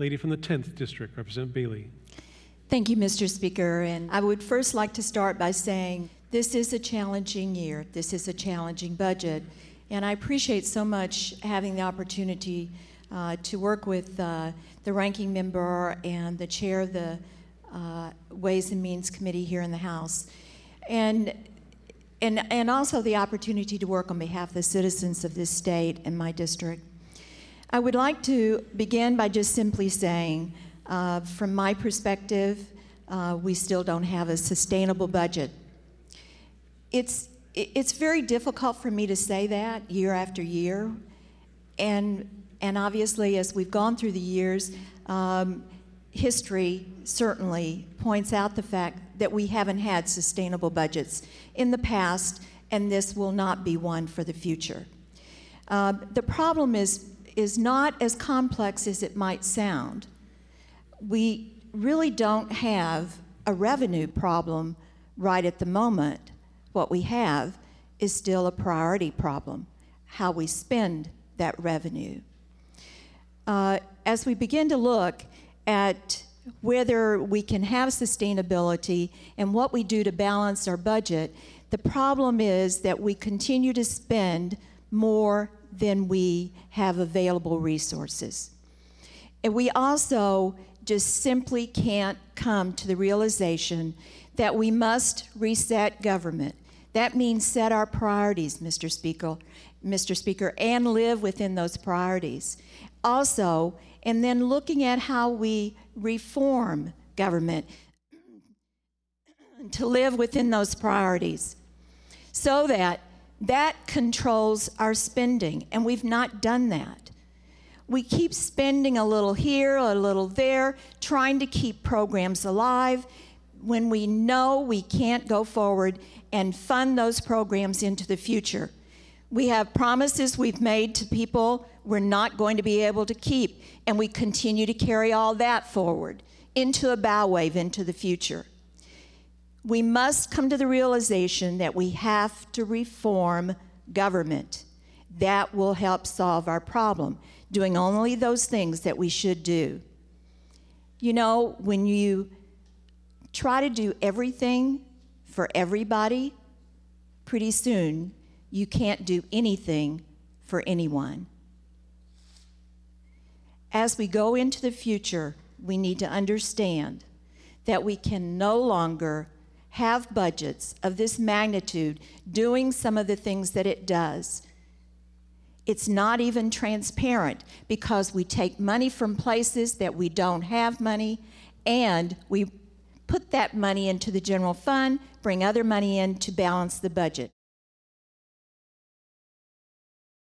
Lady from the 10th District, Representative Bailey. Thank you, Mr. Speaker. And I would first like to start by saying this is a challenging year. This is a challenging budget. And I appreciate so much having the opportunity to work with the ranking member and the chair of the Ways and Means Committee here in the House. And also the opportunity to work on behalf of the citizens of this state and my district. I would like to begin by just simply saying, from my perspective, we still don't have a sustainable budget. It's very difficult for me to say that year after year, and obviously as we've gone through the years, history certainly points out the fact that we haven't had sustainable budgets in the past, and this will not be one for the future. The problem is not as complex as it might sound. We really don't have a revenue problem right at the moment. What we have is still a priority problem, how we spend that revenue. As we begin to look at whether we can have sustainability and what we do to balance our budget, the problem is that we continue to spend more than we have available resources. And we also just simply can't come to the realization that we must reset government. That means set our priorities, Mr. Speaker, and live within those priorities. Also, and then looking at how we reform government to live within those priorities so that controls our spending, and we've not done that. We keep spending a little here, a little there, trying to keep programs alive when we know we can't go forward and fund those programs into the future. We have promises we've made to people we're not going to be able to keep, and we continue to carry all that forward into a bow wave into the future. We must come to the realization that we have to reform government. That will help solve our problem, doing only those things that we should do. You know, when you try to do everything for everybody, pretty soon you can't do anything for anyone. As we go into the future, we need to understand that we can no longer have budgets of this magnitude doing some of the things that it does. It's not even transparent because we take money from places that we don't have money, and we put that money into the general fund, bring other money in to balance the budget.